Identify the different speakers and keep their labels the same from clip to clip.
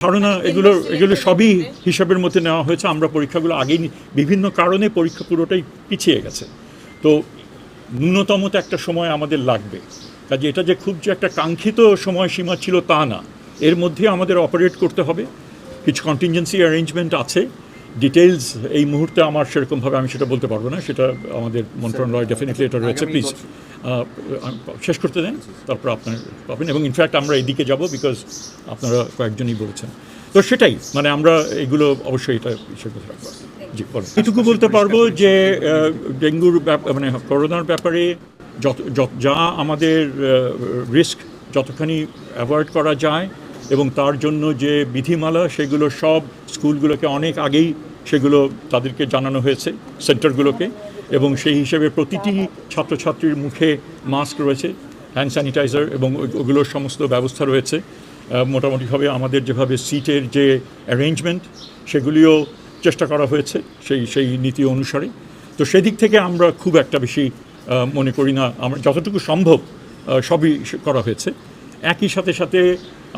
Speaker 1: ধারণা এগুলো সবই হিসাবের মধ্যে নেওয়া হয়েছে। আমরা পরীক্ষাগুলো আগেই বিভিন্ন কারণে পরীক্ষা পুরোটাই পিছিয়ে গেছে। তো ন্যূনতম তো একটা সময় আমাদের লাগবে, কাজে এটা যে খুব যে একটা কাঙ্ক্ষিত সময়সীমা ছিল তা না, এর মধ্যে আমাদের অপারেট করতে হবে। কিছু কন্টিনজেন্সি অ্যারেঞ্জমেন্ট আছে, ডিটেইলস এই মুহূর্তে আমার সেরকমভাবে আমি সেটা বলতে পারবো না, সেটা আমাদের মন্ত্রণালয় ডেফিনেটলি এটা রয়েছে। প্লিজ শেষ করতে দেন, তারপর আপনার পাবেন। এবং ইনফ্যাক্ট আমরা এদিকে যাব, বিকজ আপনারা কয়েকজনই বলেছেন। তো সেটাই মানে আমরা এগুলো অবশ্যই এটা হিসেবে রাখবো। জি বলুন। এটুকু বলতে পারবো যে ডেঙ্গুর মানে করোনার ব্যাপারে যা আমাদের রিস্ক যতখানি অ্যাভয়েড করা যায় এবং তার জন্য যে বিধিমালা সেগুলো সব স্কুলগুলোকে অনেক আগেই সেগুলো তাদেরকে জানানো হয়েছে, সেন্টারগুলোকে, এবং সেই হিসেবে প্রতিটি ছাত্রছাত্রীর মুখে মাস্ক রয়েছে, হ্যান্ড স্যানিটাইজার এবং ওগুলোর সমস্ত ব্যবস্থা রয়েছে। মোটামুটিভাবে আমাদের যেভাবে সিটের যে অ্যারেঞ্জমেন্ট সেগুলিও চেষ্টা করা হয়েছে সেই নীতি অনুসারে। তো সেদিক থেকে আমরা খুব একটা বেশি মনে করি না, আমরা যতটুকু সম্ভব সবই করা হয়েছে। একই সাথে সাথে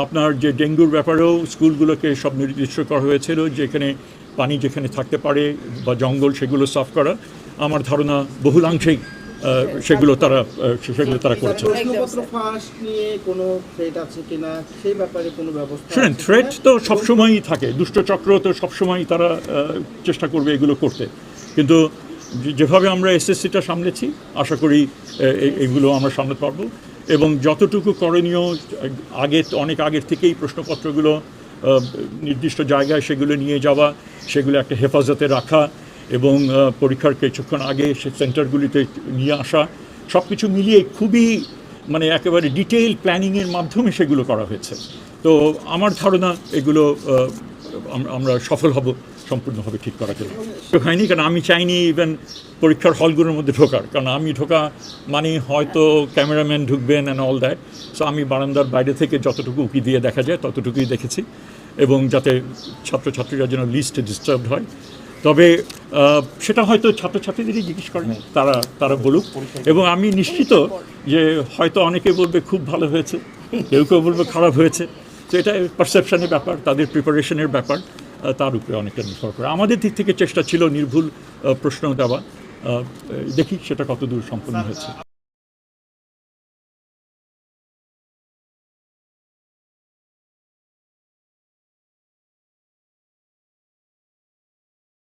Speaker 1: আপনার যে ডেঙ্গুর ব্যাপারেও স্কুলগুলোকে সব নির্দিষ্ট করা হয়েছিল, যেখানে পানি যেখানে থাকতে পারে বা জঙ্গল সেগুলো সাফ করা। আমার ধারণা বহুলাংশেই সেগুলো তারা করেছে। শুনেন, থ্রেট তো সবসময়ই থাকে, দুষ্টচক্র তো সবসময়ই তারা চেষ্টা করবে এগুলো করতে, কিন্তু যেভাবে আমরা এসএসসিটা সামলেছি আশা করি এগুলো আমরা সামলাতে পারবো। এবং যতটুকু করণীয় অনেক আগের থেকেই প্রশ্নপত্রগুলো নির্দিষ্ট জায়গায় সেগুলো নিয়ে যাওয়া, সেগুলো একটা হেফাজতে রাখা এবং পরীক্ষার কিছুক্ষণ আগে সে সেন্টারগুলিতে নিয়ে আসা, সব কিছু মিলিয়ে খুবই মানে একেবারে ডিটেইল প্ল্যানিংয়ের মাধ্যমে সেগুলো করা হয়েছে। তো আমার ধারণা এগুলো আমরা সফল হব সম্পূর্ণভাবে ঠিক করার জন্য। হয়নি কারণ আমি চাইনি ইভেন পরীক্ষার হলগুলোর মধ্যে ঢোকার, কারণ আমি ঢোকা মানে হয়তো ক্যামেরাম্যান ঢুকবেন অ্যান্ড অল দ্যাট। সো আমি বারান্দার বাইরে থেকে যতটুকু উঁকি দিয়ে দেখা যায় ততটুকুই দেখেছি, এবং যাতে ছাত্রছাত্রীরা যেন লিস্ট ডিস্টার্বড হয়। তবে সেটা হয়তো ছাত্রছাত্রীদেরই জিজ্ঞেস করেন, তারা বলুক। এবং আমি নিশ্চিত যে হয়তো অনেকে বলবে খুব ভালো হয়েছে, কেউ বলবে খারাপ হয়েছে। তো এটা পারসেপশনের ব্যাপার, তাদের প্রিপারেশনের ব্যাপার, তার উপরে অনেকটা নির্ভর করে। আমাদের দিক থেকে চেষ্টা ছিল নির্ভুল প্রশ্ন দেওয়া, দেখি সেটা কতদূর সম্পূর্ণ হয়েছে।